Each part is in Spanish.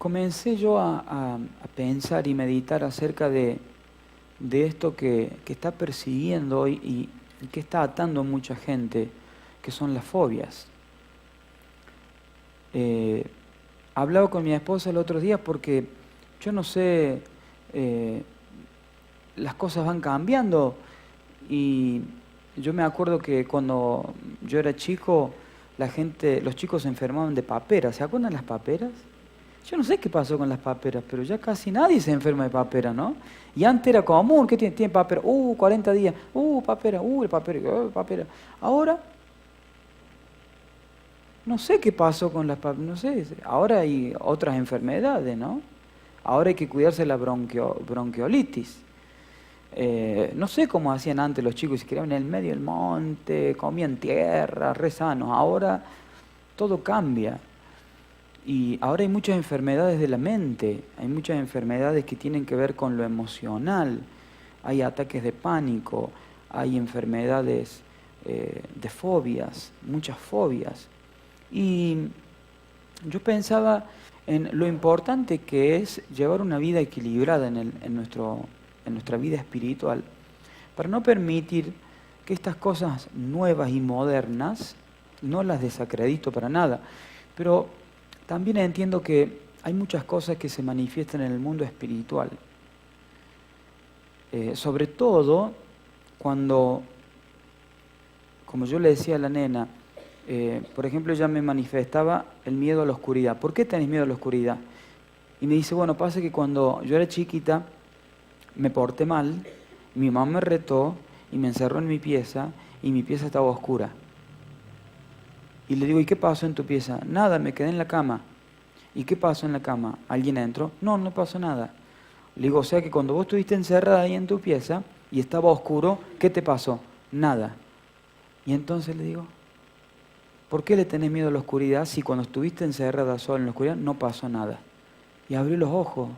comencé yo a pensar y meditar acerca de esto que está persiguiendo hoy y que está atando a mucha gente, que son las fobias. Hablaba con mi esposa el otro día porque yo no sé, las cosas van cambiando y yo me acuerdo que cuando yo era chico, los chicos se enfermaban de paperas. ¿Se acuerdan las paperas? Yo no sé qué pasó con las paperas, pero ya casi nadie se enferma de papera, ¿no? Y antes era común, ¿qué tiene? Tiene papera, 40 días, papera, el papera, papera. Ahora, no sé qué pasó con las paperas, no sé, ahora hay otras enfermedades, ¿no? Ahora hay que cuidarse de la bronquiolitis. No sé cómo hacían antes los chicos, se criaban en el medio del monte, comían tierra, re sanos. Ahora todo cambia. Y ahora hay muchas enfermedades de la mente, hay muchas enfermedades que tienen que ver con lo emocional, hay ataques de pánico, hay enfermedades de fobias, muchas fobias. Y yo pensaba en lo importante que es llevar una vida equilibrada en nuestra vida espiritual, para no permitir que estas cosas nuevas y modernas, no las desacredito para nada, pero también entiendo que hay muchas cosas que se manifiestan en el mundo espiritual. Sobre todo cuando, como yo le decía a la nena, por ejemplo, ella me manifestaba el miedo a la oscuridad. ¿Por qué tenés miedo a la oscuridad? Y me dice, bueno, pasa que cuando yo era chiquita me porté mal, mi mamá me retó y me encerró en mi pieza y mi pieza estaba oscura. Y le digo, ¿y qué pasó en tu pieza? Nada, me quedé en la cama. ¿Y qué pasó en la cama? ¿Alguien entró? No, no pasó nada. Le digo, o sea que cuando vos estuviste encerrada ahí en tu pieza y estaba oscuro, ¿qué te pasó? Nada. Y entonces le digo, ¿por qué le tenés miedo a la oscuridad si cuando estuviste encerrada sola en la oscuridad no pasó nada? Y abrió los ojos,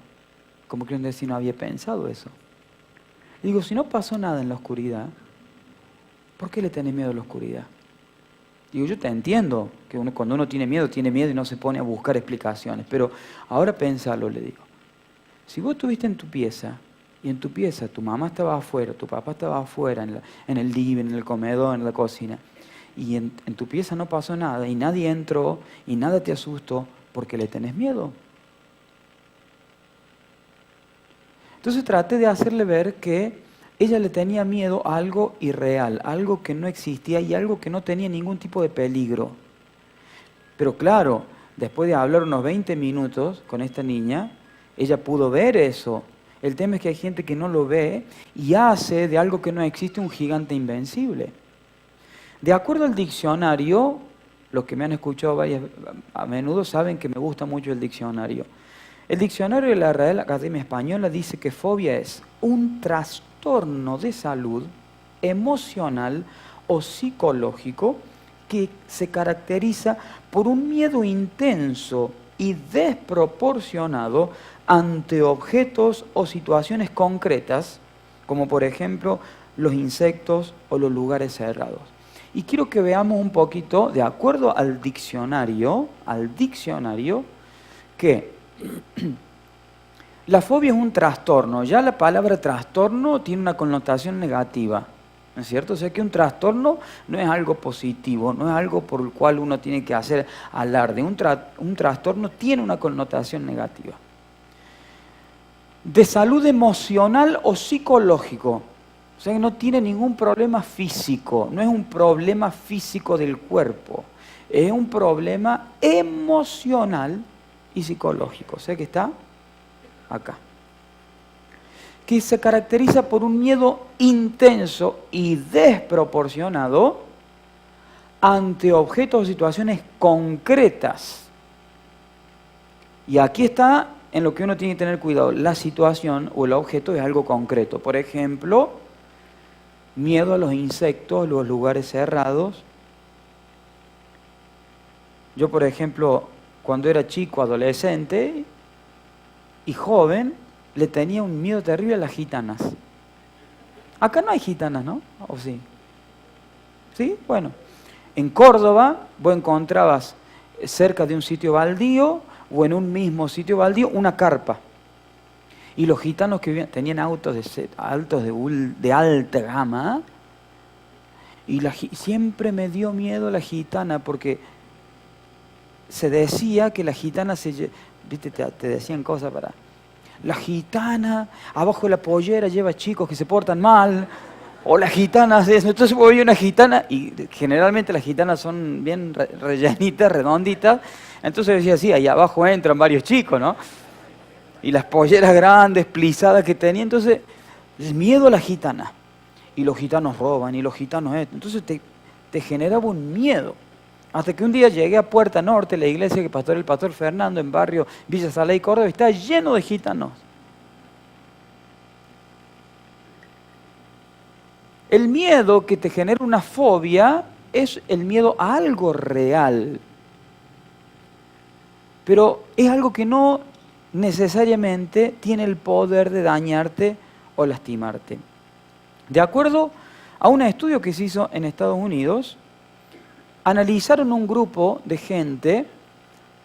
como que decir, no había pensado eso. Le digo, si no pasó nada en la oscuridad, ¿por qué le tenés miedo a la oscuridad? Digo, yo te entiendo que cuando uno tiene miedo y no se pone a buscar explicaciones, pero ahora pénsalo, le digo. Si vos estuviste en tu pieza, y en tu pieza tu mamá estaba afuera, tu papá estaba afuera, en el living, en el comedor, en la cocina, y en tu pieza no pasó nada, y nadie entró, y nada te asustó, ¿por qué le tenés miedo? Entonces traté de hacerle ver que ella le tenía miedo a algo irreal, algo que no existía y algo que no tenía ningún tipo de peligro. Pero claro, después de hablar unos 20 minutos con esta niña, ella pudo ver eso. El tema es que hay gente que no lo ve y hace de algo que no existe un gigante invencible. De acuerdo al diccionario, los que me han escuchado a menudo saben que me gusta mucho el diccionario. El diccionario de la Real Academia Española dice que fobia es un trastorno de salud emocional o psicológico que se caracteriza por un miedo intenso y desproporcionado ante objetos o situaciones concretas, como por ejemplo los insectos o los lugares cerrados. Y quiero que veamos un poquito, de acuerdo al diccionario, que la fobia es un trastorno. Ya la palabra trastorno tiene una connotación negativa, ¿no es cierto? O sea que un trastorno no es algo positivo, no es algo por el cual uno tiene que hacer alarde. Un trastorno tiene una connotación negativa. De salud emocional o psicológico. O sea que no tiene ningún problema físico, no es un problema físico del cuerpo, es un problema emocional y psicológico. O sea que está acá. Que se caracteriza por un miedo intenso y desproporcionado ante objetos o situaciones concretas. Y aquí está en lo que uno tiene que tener cuidado. La situación o el objeto es algo concreto. Por ejemplo, miedo a los insectos, los lugares cerrados. Yo, por ejemplo, cuando era chico, adolescente y joven, le tenía un miedo terrible a las gitanas. Acá no hay gitanas, ¿no? ¿O sí? ¿Sí? Bueno, en Córdoba vos encontrabas cerca de un sitio baldío o en un mismo sitio baldío una carpa. Y los gitanos que vivían, tenían autos de alta gama, y siempre me dio miedo la gitana, porque se decía que la gitana viste, te decían cosas para... La gitana, abajo de la pollera lleva chicos que se portan mal, o la gitana hace eso. Entonces voy a una gitana, y generalmente las gitanas son bien rellenitas, redonditas, entonces decía, sí, ahí abajo entran varios chicos, ¿no? Y las polleras grandes, plisadas que tenía, entonces, miedo a la gitana. Y los gitanos roban, y los gitanos esto. Entonces te generaba un miedo. Hasta que un día llegué a Puerta Norte, la iglesia que pastor el pastor Fernando, en barrio Villa Salé y Córdoba, está lleno de gitanos. El miedo que te genera una fobia es el miedo a algo real. Pero es algo que no necesariamente tiene el poder de dañarte o lastimarte. De acuerdo a un estudio que se hizo en Estados Unidos, analizaron un grupo de gente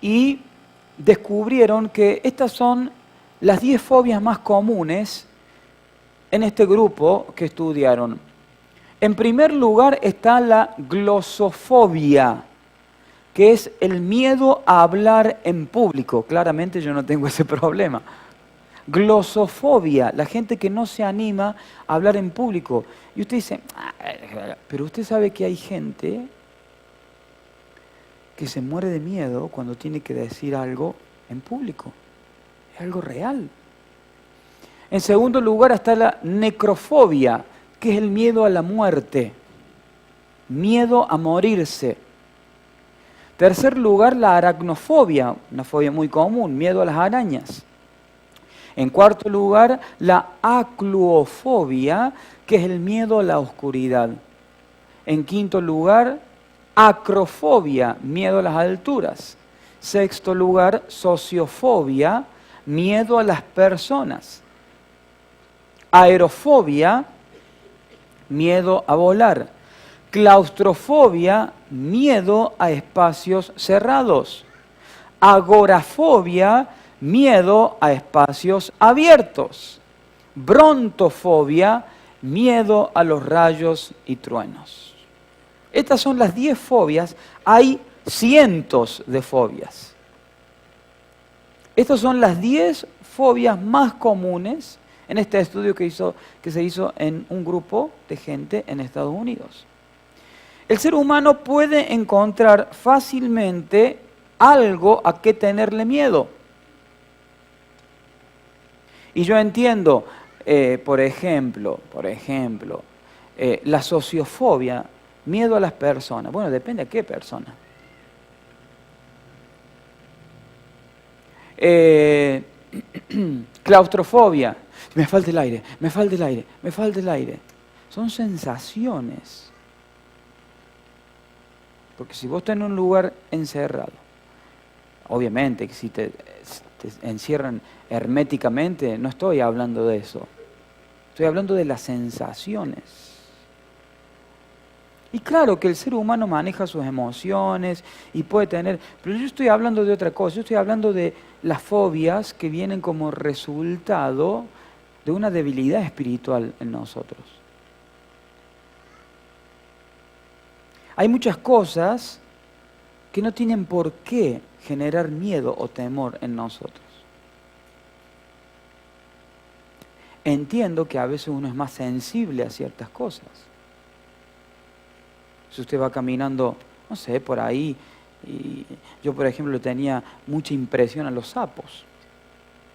y descubrieron que estas son las 10 fobias más comunes en este grupo que estudiaron. En primer lugar está la glosofobia, que es el miedo a hablar en público. Claramente yo no tengo ese problema. Glosofobia, la gente que no se anima a hablar en público. Y usted dice, pero usted sabe que hay gente que se muere de miedo cuando tiene que decir algo en público. Es algo real. En segundo lugar está la necrofobia, que es el miedo a la muerte. Miedo a morirse. Tercer lugar, la aracnofobia, una fobia muy común, miedo a las arañas. En cuarto lugar, la acluofobia, que es el miedo a la oscuridad. En quinto lugar, acrofobia, miedo a las alturas. Sexto lugar, sociofobia, miedo a las personas. Aerofobia, miedo a volar. Claustrofobia, miedo a espacios cerrados. Agorafobia, miedo a espacios abiertos. Brontofobia, miedo a los rayos y truenos. Estas son las 10 fobias. Hay cientos de fobias. Estas son las 10 fobias más comunes en este estudio que se hizo en un grupo de gente en Estados Unidos. El ser humano puede encontrar fácilmente algo a qué tenerle miedo. Y yo entiendo, por ejemplo, la sociofobia, miedo a las personas. Bueno, depende a qué persona. Claustrofobia, me falta el aire, me falta el aire, me falta el aire. Son sensaciones. Porque si vos estás en un lugar encerrado, obviamente que si te encierran herméticamente, no estoy hablando de eso. Estoy hablando de las sensaciones. Y claro que el ser humano maneja sus emociones y puede tener... Pero yo estoy hablando de otra cosa. Yo estoy hablando de las fobias que vienen como resultado de una debilidad espiritual en nosotros. Hay muchas cosas que no tienen por qué generar miedo o temor en nosotros. Entiendo que a veces uno es más sensible a ciertas cosas. Si usted va caminando, no sé, por ahí, y yo por ejemplo le tenía mucha impresión a los sapos.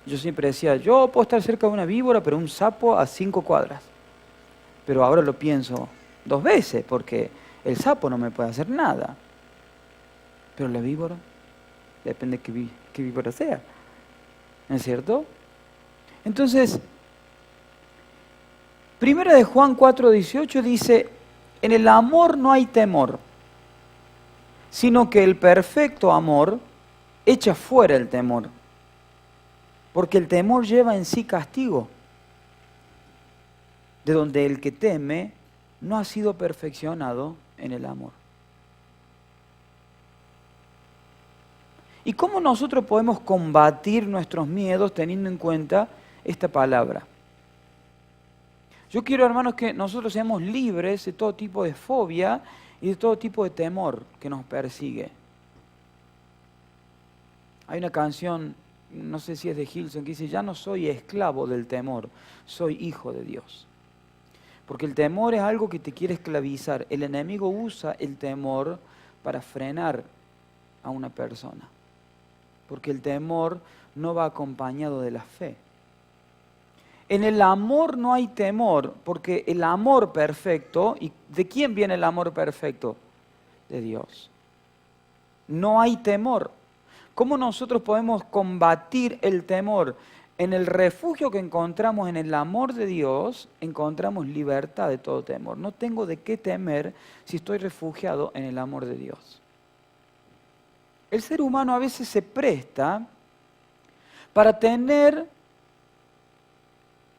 Yo siempre decía, yo puedo estar cerca de una víbora, pero un sapo a 5 cuadras. Pero ahora lo pienso 2 veces, porque el sapo no me puede hacer nada. Pero la víbora, depende de qué víbora sea. ¿No es cierto? Entonces, 1 de Juan 4:18 dice, en el amor no hay temor, sino que el perfecto amor echa fuera el temor, porque el temor lleva en sí castigo, de donde el que teme no ha sido perfeccionado en el amor. ¿Y cómo nosotros podemos combatir nuestros miedos teniendo en cuenta esta palabra? Yo quiero, hermanos, que nosotros seamos libres de todo tipo de fobia y de todo tipo de temor que nos persigue. Hay una canción, no sé si es de Hilson, que dice, ya no soy esclavo del temor, soy hijo de Dios. Porque el temor es algo que te quiere esclavizar. El enemigo usa el temor para frenar a una persona. Porque el temor no va acompañado de la fe. En el amor no hay temor, porque el amor perfecto, ¿y de quién viene el amor perfecto? De Dios. No hay temor. ¿Cómo nosotros podemos combatir el temor? En el refugio que encontramos en el amor de Dios, encontramos libertad de todo temor. No tengo de qué temer si estoy refugiado en el amor de Dios. El ser humano a veces se presta para tener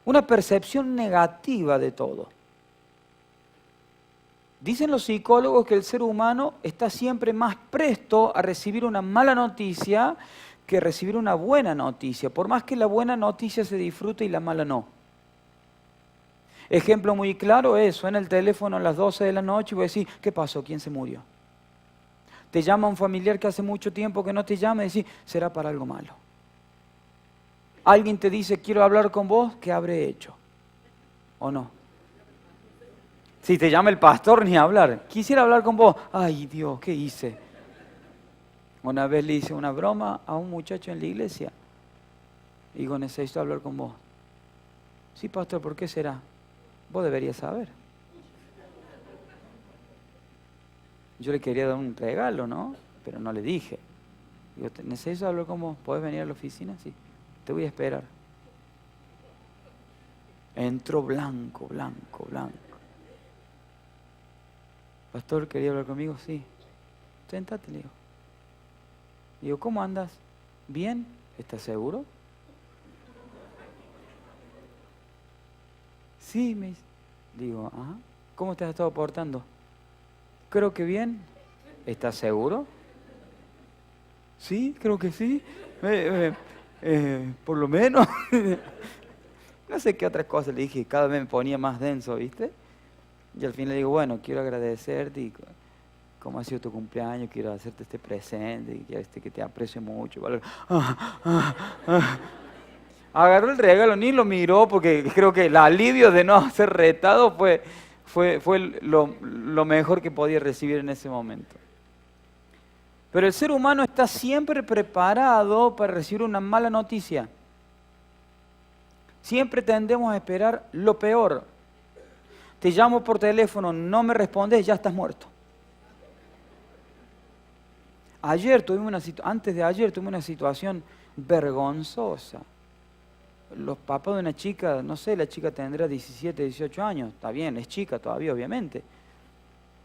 una percepción negativa de todo. Dicen los psicólogos que el ser humano está siempre más presto a recibir una mala noticia que recibir una buena noticia, por más que la buena noticia se disfrute y la mala no. Ejemplo muy claro es, suena el teléfono a las 12 de la noche y voy a decir, ¿qué pasó? ¿Quién se murió? Te llama un familiar que hace mucho tiempo que no te llama y decís, será para algo malo. Alguien te dice, quiero hablar con vos, ¿qué habré hecho? ¿O no? Si te llama el pastor, ni hablar. Quisiera hablar con vos. Ay, Dios, ¿qué hice? Una vez le hice una broma a un muchacho en la iglesia. Y digo, necesito hablar con vos. Sí, pastor, ¿por qué será? Vos deberías saber. Yo le quería dar un regalo, ¿no? Pero no le dije. Digo, necesito hablar con vos. ¿Podés venir a la oficina? Sí. Te voy a esperar. Entró blanco, blanco, blanco. Pastor, ¿quería hablar conmigo? Sí. Séntate, le digo. Digo, ¿cómo andas? ¿Bien? ¿Estás seguro? Sí, me dice. Digo, ajá. ¿Cómo te has estado portando? Creo que bien. ¿Estás seguro? Sí, creo que sí. Por lo menos. No sé qué otras cosas le dije. Cada vez me ponía más denso, ¿viste? Y al fin le digo, bueno, quiero agradecerte y como ha sido tu cumpleaños, quiero hacerte este presente y quiero que te aprecio mucho. Agarró el regalo, ni lo miró porque creo que el alivio de no ser retado fue lo mejor que podía recibir en ese momento. Pero el ser humano está siempre preparado para recibir una mala noticia. Siempre tendemos a esperar lo peor. Te llamo por teléfono, no me respondes, ya estás muerto. Antes de ayer tuvimos una situación vergonzosa. Los papás de una chica, no sé, la chica tendrá 17, 18 años, está bien, es chica todavía obviamente,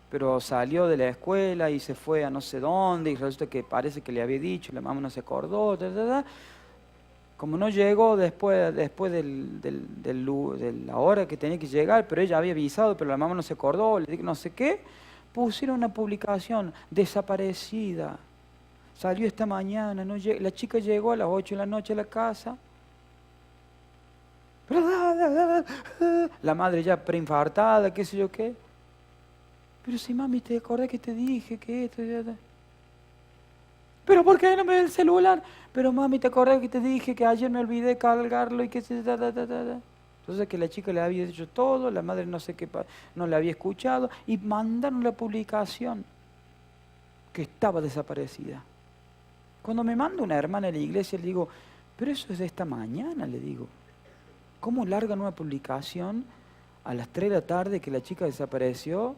pero salió de la escuela y se fue a no sé dónde y resulta que parece que le había dicho, la mamá no se acordó, Como no llegó después de la hora que tenía que llegar, pero ella había avisado, pero la mamá no se acordó, le dije no sé qué, pusieron una publicación, desaparecida. Salió esta mañana, la chica llegó a las 8 de la noche a la casa. La madre ya preinfartada, qué sé yo qué. Pero si mami, ¿te acordás que te dije que esto? ¿Pero por qué no me ve el celular? Pero mami, ¿te acordás que te dije que ayer me olvidé cargarlo y que se... Entonces que la chica le había dicho todo, la madre no sé qué, no le había escuchado y mandaron la publicación que estaba desaparecida. Cuando me manda una hermana de la iglesia le digo, pero eso es de esta mañana, le digo. ¿Cómo largan una publicación a las 3 de la tarde que la chica desapareció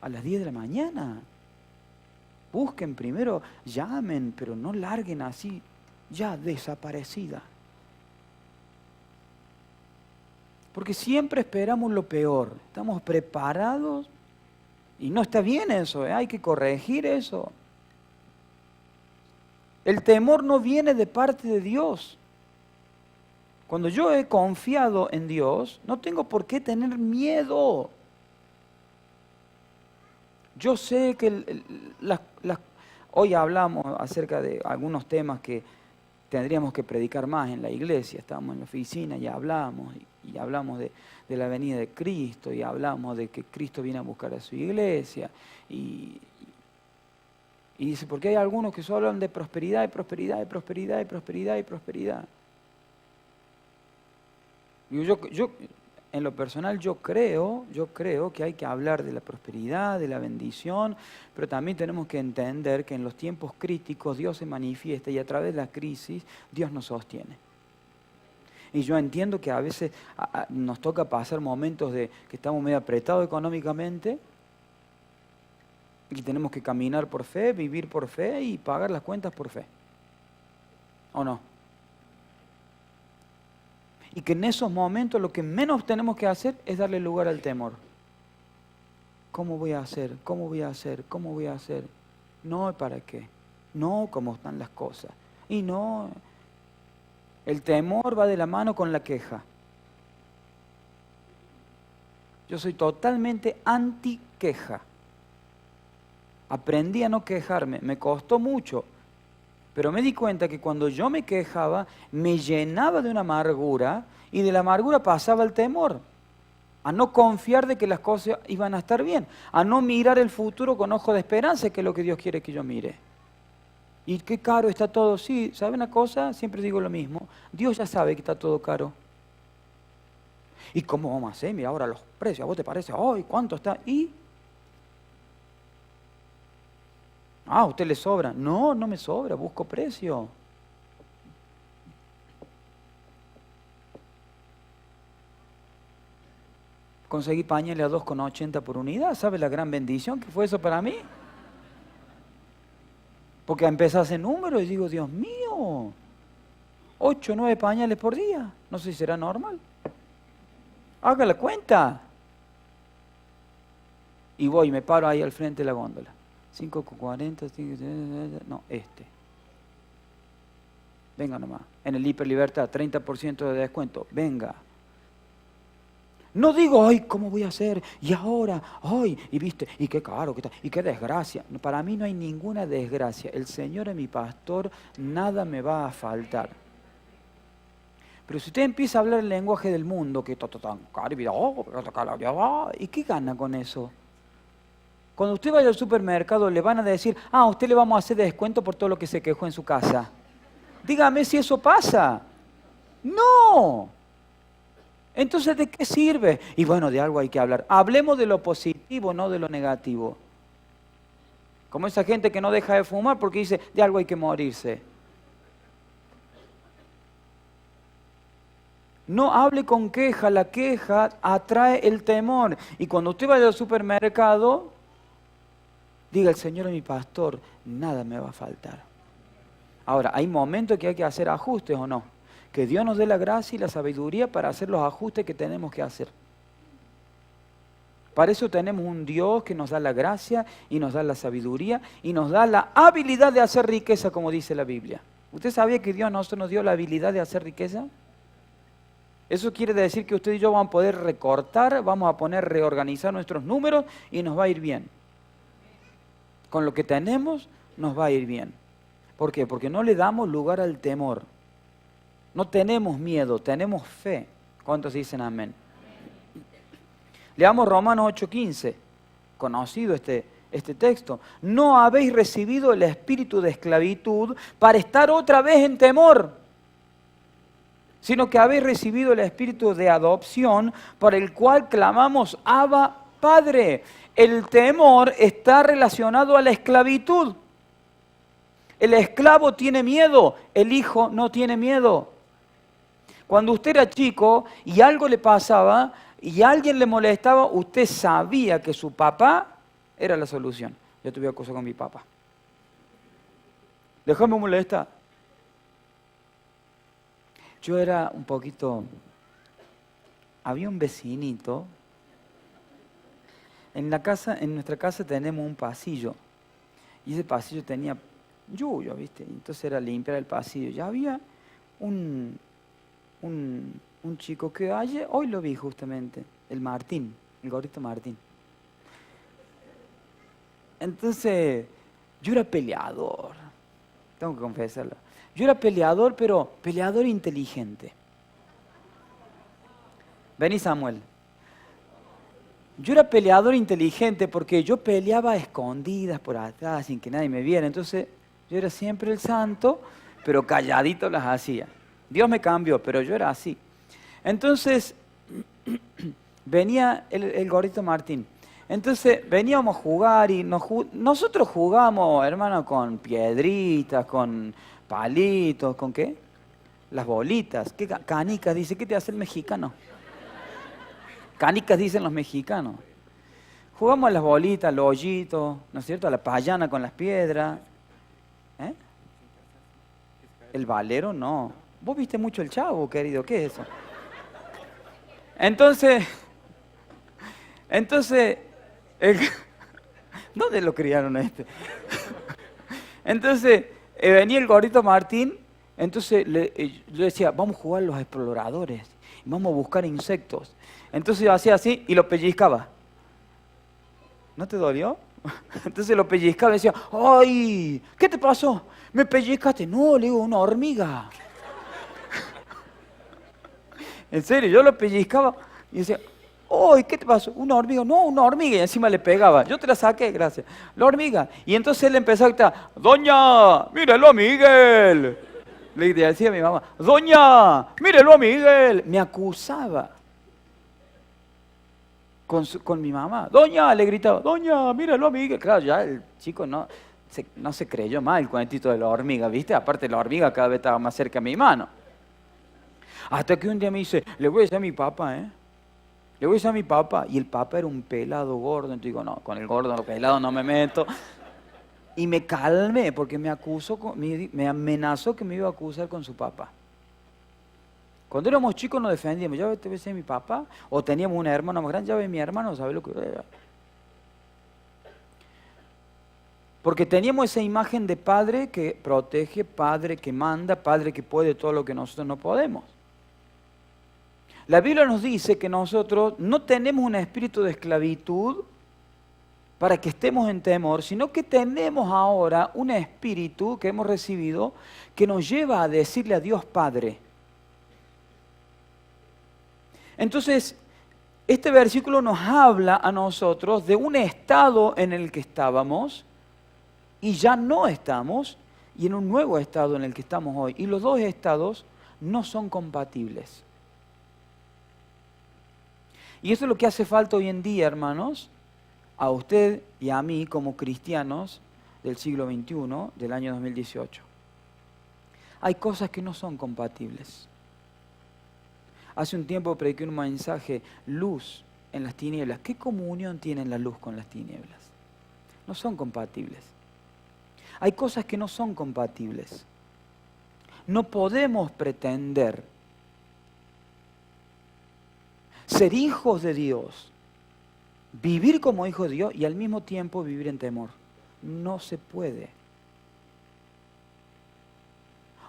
a las 10 de la mañana? Busquen primero, llamen, pero no larguen así, ya desaparecida. Porque siempre esperamos lo peor, estamos preparados y no está bien eso, hay que corregir eso. El temor no viene de parte de Dios. Cuando yo he confiado en Dios, no tengo por qué tener miedo. Yo sé que Hoy hablamos acerca de algunos temas que tendríamos que predicar más en la iglesia. Estábamos en la oficina y hablamos de la venida de Cristo, y hablamos de que Cristo viene a buscar a su iglesia. Y dice, porque hay algunos que solo hablan de prosperidad y prosperidad y prosperidad y prosperidad y prosperidad. Yo en lo personal yo creo que hay que hablar de la prosperidad, de la bendición, pero también tenemos que entender que en los tiempos críticos Dios se manifiesta y a través de la crisis Dios nos sostiene. Y yo entiendo que a veces nos toca pasar momentos de que estamos medio apretados económicamente y tenemos que caminar por fe, vivir por fe y pagar las cuentas por fe. ¿O no? Y que en esos momentos lo que menos tenemos que hacer es darle lugar al temor. ¿Cómo voy a hacer? ¿Cómo voy a hacer? ¿Cómo voy a hacer? No, ¿para qué? No, ¿cómo están las cosas? Y no, el temor va de la mano con la queja. Yo soy totalmente anti-queja. Aprendí a no quejarme, me costó mucho. Pero me di cuenta que cuando yo me quejaba, me llenaba de una amargura y de la amargura pasaba el temor. A no confiar de que las cosas iban a estar bien. A no mirar el futuro con ojo de esperanza, que es lo que Dios quiere que yo mire. Y qué caro está todo. Sí, ¿sabe una cosa? Siempre digo lo mismo. Dios ya sabe que está todo caro. ¿Y cómo vamos a hacer? Mira ahora los precios. ¿A vos te parece? ¡Ay, cuánto está! ¿Y? ¿A usted le sobra? No, no me sobra, busco precio. Conseguí pañales a 2,80 por unidad. ¿Sabe la gran bendición que fue eso para mí? Porque empecé a hacer números y digo, Dios mío, 8 o 9 pañales por día. No sé si será normal. Haga la cuenta. Y voy, me paro ahí al frente de la góndola. 5,40, no, Venga nomás. En el Hiperlibertad, 30% de descuento. Venga. No digo, ay, ¿cómo voy a hacer? Y ahora, ay, y viste, y qué caro, y qué desgracia. Para mí no hay ninguna desgracia. El Señor es mi pastor, nada me va a faltar. Pero si usted empieza a hablar el lenguaje del mundo, que todo tan caro, ¿y qué gana con eso? Cuando usted vaya al supermercado le van a decir, a usted le vamos a hacer descuento por todo lo que se quejó en su casa. Dígame si eso pasa. No. Entonces, ¿de qué sirve? Y bueno, de algo hay que hablar. Hablemos de lo positivo, no de lo negativo. Como esa gente que no deja de fumar porque dice, de algo hay que morirse. No hable con queja, la queja atrae el temor. Y cuando usted vaya al supermercado, diga, el Señor es mi pastor, nada me va a faltar. Ahora, hay momentos que hay que hacer ajustes o no. Que Dios nos dé la gracia y la sabiduría para hacer los ajustes que tenemos que hacer. Para eso tenemos un Dios que nos da la gracia y nos da la sabiduría y nos da la habilidad de hacer riqueza, como dice la Biblia. ¿Usted sabía que Dios a nosotros nos dio la habilidad de hacer riqueza? Eso quiere decir que usted y yo vamos a poder recortar, vamos a poder reorganizar nuestros números y nos va a ir bien. Con lo que tenemos nos va a ir bien. ¿Por qué? Porque no le damos lugar al temor. No tenemos miedo, tenemos fe. ¿Cuántos dicen amén? Leamos Romanos 8:15, conocido este texto. No habéis recibido el espíritu de esclavitud para estar otra vez en temor, sino que habéis recibido el espíritu de adopción por el cual clamamos, Abba, Padre. El temor está relacionado a la esclavitud. El esclavo tiene miedo, el hijo no tiene miedo. Cuando usted era chico y algo le pasaba y alguien le molestaba, usted sabía que su papá era la solución. Yo tuve cosa con mi papá. Déjame molestar. Yo era un poquito... Había un vecinito. En nuestra casa tenemos un pasillo. Y ese pasillo tenía lluvia, ¿viste? Entonces era limpiar el pasillo. Ya había un chico que hoy lo vi justamente, el Martín, el gordito Martín. Entonces, Yo era peleador, tengo que confesarlo. Yo era peleador, pero peleador inteligente. Vení, Samuel. Yo era peleador inteligente porque yo peleaba a escondidas por atrás sin que nadie me viera. Entonces yo era siempre el santo, pero calladito las hacía. Dios me cambió, pero yo era así. Entonces venía el gordito Martín. Entonces veníamos a jugar y nosotros jugábamos, hermano, con piedritas, con palitos, ¿con qué? Las bolitas. ¿Qué canicas? Dice, ¿qué te hace el mexicano? Canicas dicen los mexicanos. Jugamos a las bolitas, al hoyito, ¿no es cierto? A la payana con las piedras. ¿Eh? El valero no. Vos viste mucho el Chavo, querido, ¿qué es eso? Entonces, ¿dónde lo criaron a este? Entonces, venía el gordito Martín, entonces yo decía, vamos a jugar a los exploradores, vamos a buscar insectos. Entonces yo hacía así y lo pellizcaba. ¿No te dolió? Entonces lo pellizcaba y decía, ¡ay! ¿Qué te pasó? ¿Me pellizcaste? No, le digo, una hormiga. En serio, yo lo pellizcaba y decía, ¡ay! ¿Qué te pasó? ¿Una hormiga? No, una hormiga. Y encima le pegaba. Yo te la saqué, gracias. La hormiga. Y entonces él empezó a gritar, ¡Doña! ¡Mírelo a Miguel! Le decía a mi mamá, ¡Doña! ¡Mírelo a Miguel! Me acusaba. Con mi mamá. ¡Doña! Le gritaba, ¡Doña! ¡Míralo a Miguel! Claro, ya el chico no se creyó más el cuentito de la hormiga, ¿viste? Aparte la hormiga cada vez estaba más cerca a mi mano. Hasta que un día me dice, le voy a decir a mi papá, ¿eh? Le voy a decir a mi papá. Y el papá era un pelado gordo. Entonces digo, no, con el gordo, el pelado no me meto. Y me calmé porque me amenazó que me iba a acusar con su papá. Cuando éramos chicos nos defendíamos. Ya te ves a mi papá. O teníamos una hermana más grande. Ya ves mi hermano, ¿sabes lo que era? Porque teníamos esa imagen de padre que protege, padre que manda, padre que puede todo lo que nosotros no podemos. La Biblia nos dice que nosotros no tenemos un espíritu de esclavitud para que estemos en temor, sino que tenemos ahora un espíritu que hemos recibido que nos lleva a decirle a Dios Padre. Entonces, este versículo nos habla a nosotros de un estado en el que estábamos y ya no estamos, y en un nuevo estado en el que estamos hoy. Y los dos estados no son compatibles. Y eso es lo que hace falta hoy en día, hermanos, a usted y a mí como cristianos del siglo XXI, del año 2018. Hay cosas que no son compatibles. Hace un tiempo prediqué un mensaje, luz en las tinieblas. ¿Qué comunión tiene la luz con las tinieblas? No son compatibles. Hay cosas que no son compatibles. No podemos pretender ser hijos de Dios, vivir como hijos de Dios y al mismo tiempo vivir en temor. No se puede.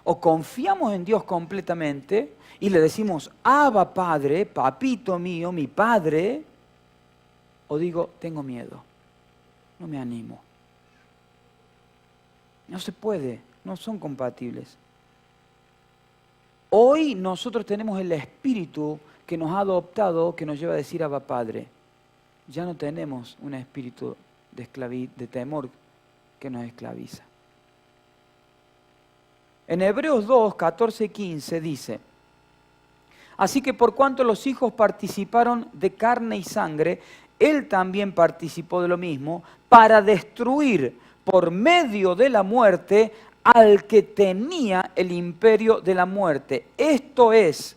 O confiamos en Dios completamente y le decimos, Abba Padre, papito mío, mi Padre, o digo, tengo miedo, no me animo. No se puede, no son compatibles. Hoy nosotros tenemos el Espíritu que nos ha adoptado, que nos lleva a decir Abba Padre. Ya no tenemos un espíritu de temor que nos esclaviza. En Hebreos 2, 14 y 15 dice, así que por cuanto los hijos participaron de carne y sangre, Él también participó de lo mismo para destruir por medio de la muerte al que tenía el imperio de la muerte. Esto es,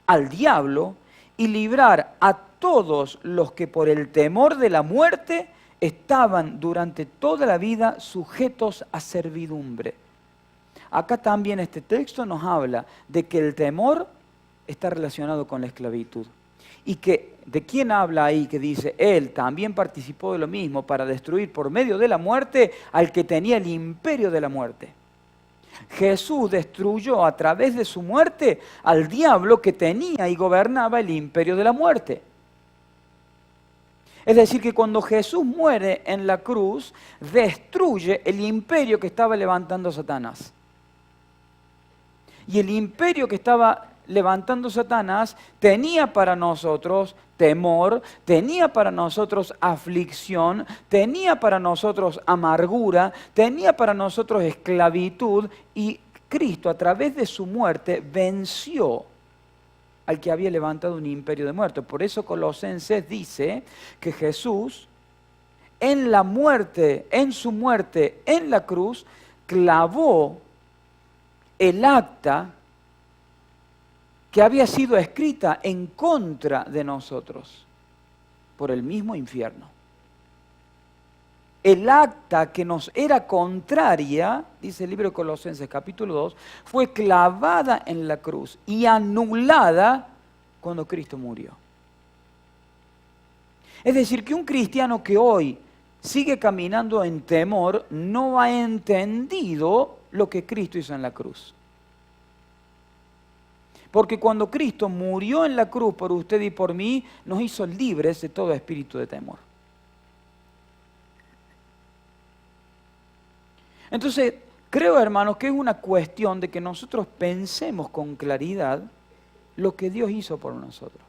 al diablo, y librar a todos los que por el temor de la muerte estaban durante toda la vida sujetos a servidumbre. Acá también este texto nos habla de que el temor está relacionado con la esclavitud. Y que, ¿de quién habla ahí que dice? Él también participó de lo mismo para destruir por medio de la muerte al que tenía el imperio de la muerte. Jesús destruyó a través de su muerte al diablo que tenía y gobernaba el imperio de la muerte. Es decir, que cuando Jesús muere en la cruz, destruye el imperio que estaba levantando Satanás. Y el imperio que estaba levantando Satanás tenía para nosotros temor, tenía para nosotros aflicción, tenía para nosotros amargura, tenía para nosotros esclavitud, y Cristo a través de su muerte venció al que había levantado un imperio de muerte. Por eso Colosenses dice que Jesús en la muerte, en su muerte en la cruz, clavó el acta que había sido escrita en contra de nosotros por el mismo infierno. El acta que nos era contraria, dice el libro de Colosenses capítulo 2, fue clavada en la cruz y anulada cuando Cristo murió. Es decir, que un cristiano que hoy sigue caminando en temor no ha entendido lo que Cristo hizo en la cruz. Porque cuando Cristo murió en la cruz por usted y por mí, nos hizo libres de todo espíritu de temor. Entonces, creo, hermanos, que es una cuestión de que nosotros pensemos con claridad lo que Dios hizo por nosotros.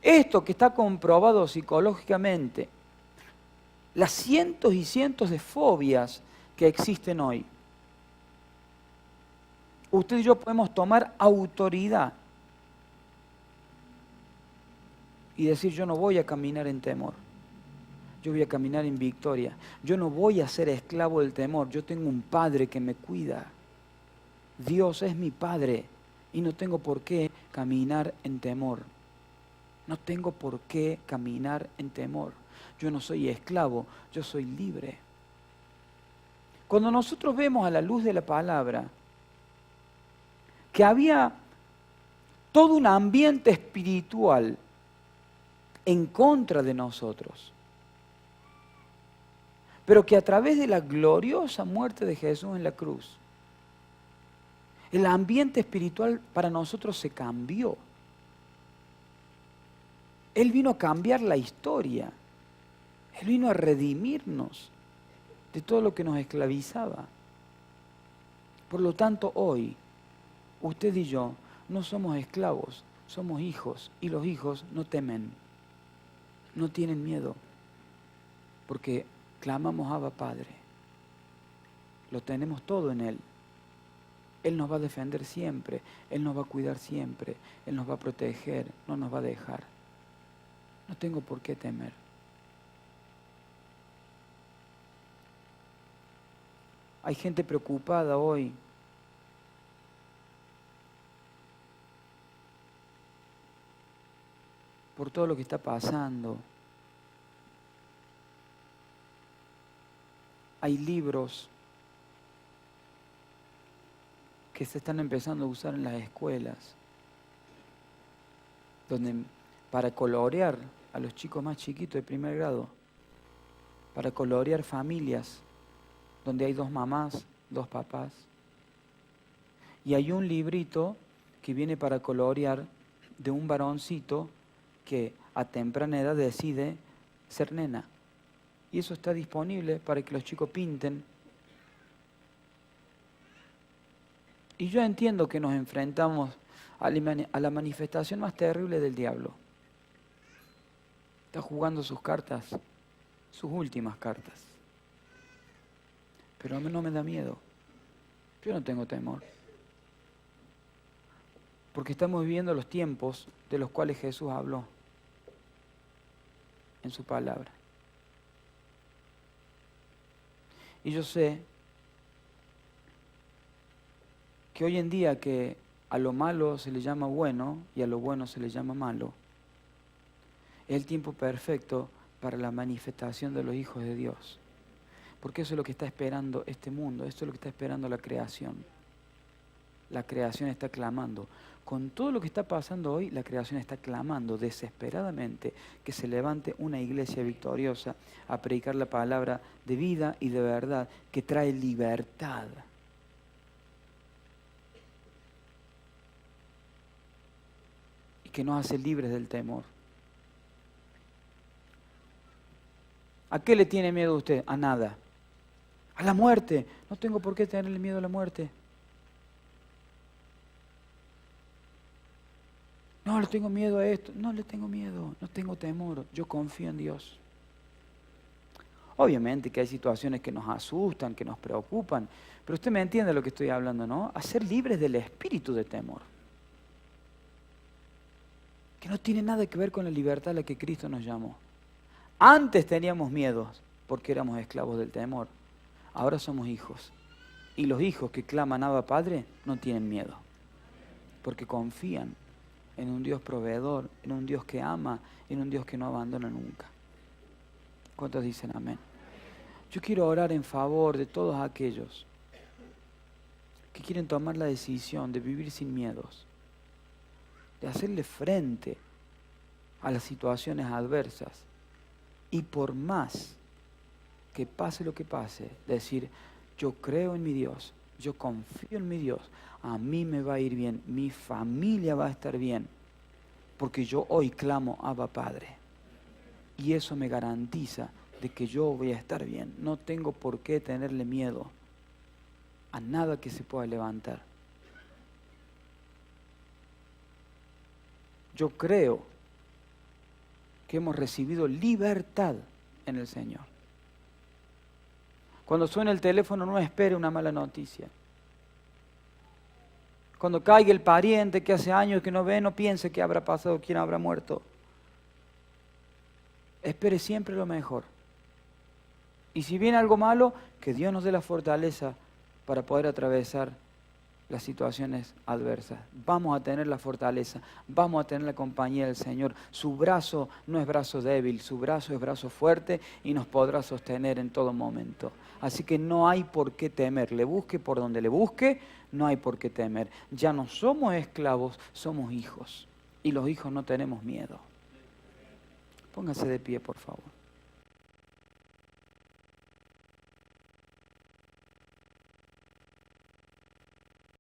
Esto que está comprobado psicológicamente, las cientos y cientos de fobias que existen hoy, usted y yo podemos tomar autoridad y decir: yo no voy a caminar en temor, yo voy a caminar en victoria, yo no voy a ser esclavo del temor, yo tengo un Padre que me cuida, Dios es mi Padre y no tengo por qué caminar en temor, no tengo por qué caminar en temor, yo no soy esclavo, yo soy libre. Cuando nosotros vemos a la luz de la palabra que había todo un ambiente espiritual en contra de nosotros, pero que a través de la gloriosa muerte de Jesús en la cruz, el ambiente espiritual para nosotros se cambió. Él vino a cambiar la historia. Él vino a redimirnos de todo lo que nos esclavizaba. Por lo tanto, hoy, usted y yo no somos esclavos, somos hijos, y los hijos no temen, no tienen miedo, porque clamamos: Abba, Padre. Lo tenemos todo en Él. Él nos va a defender siempre, Él nos va a cuidar siempre, Él nos va a proteger, no nos va a dejar. No tengo por qué temer. Hay gente preocupada hoy por todo lo que está pasando. Hay libros que se están empezando a usar en las escuelas, donde para colorear a los chicos más chiquitos de primer grado, para colorear familias, donde hay 2 mamás, 2 papás. Y hay un librito que viene para colorear de un varoncito que a temprana edad decide ser nena. Y eso está disponible para que los chicos pinten. Y yo entiendo que nos enfrentamos a la manifestación más terrible del diablo. Está jugando sus cartas, sus últimas cartas. Pero a mí no me da miedo. Yo no tengo temor. Porque estamos viviendo los tiempos de los cuales Jesús habló en su palabra. Y yo sé que hoy en día, que a lo malo se le llama bueno y a lo bueno se le llama malo, es el tiempo perfecto para la manifestación de los hijos de Dios. Porque eso es lo que está esperando este mundo, esto es lo que está esperando la creación. La creación está clamando. Con todo lo que está pasando hoy, la creación está clamando desesperadamente que se levante una iglesia victoriosa a predicar la palabra de vida y de verdad que trae libertad. Y que nos hace libres del temor. ¿A qué le tiene miedo usted? A nada. A la muerte. No tengo por qué tenerle miedo a la muerte. No, le tengo miedo a esto. No le tengo miedo, no tengo temor. Yo confío en Dios. Obviamente que hay situaciones que nos asustan, que nos preocupan, pero usted me entiende de lo que estoy hablando, ¿no? A ser libres del espíritu de temor. Que no tiene nada que ver con la libertad a la que Cristo nos llamó. Antes teníamos miedos porque éramos esclavos del temor. Ahora somos hijos. Y los hijos que claman Abba Padre no tienen miedo. Porque confían en un Dios proveedor, en un Dios que ama, en un Dios que no abandona nunca. ¿Cuántos dicen amén? Yo quiero orar en favor de todos aquellos que quieren tomar la decisión de vivir sin miedos, de hacerle frente a las situaciones adversas y por más que pase lo que pase, decir, yo creo en mi Dios, yo confío en mi Dios, a mí me va a ir bien, mi familia va a estar bien, porque yo hoy clamo Abba Padre. Y eso me garantiza de que yo voy a estar bien. No tengo por qué tenerle miedo a nada que se pueda levantar. Yo creo que hemos recibido libertad en el Señor. Cuando suena el teléfono, no espere una mala noticia. Cuando caiga el pariente que hace años que no ve, no piense qué habrá pasado, quién habrá muerto. Espere siempre lo mejor. Y si viene algo malo, que Dios nos dé la fortaleza para poder atravesar las situaciones adversas. Vamos a tener la fortaleza, vamos a tener la compañía del Señor. Su brazo no es brazo débil, su brazo es brazo fuerte y nos podrá sostener en todo momento. Así que no hay por qué temer. Le busque por donde le busque, no hay por qué temer. Ya no somos esclavos, somos hijos. Y los hijos no tenemos miedo. Póngase de pie, por favor.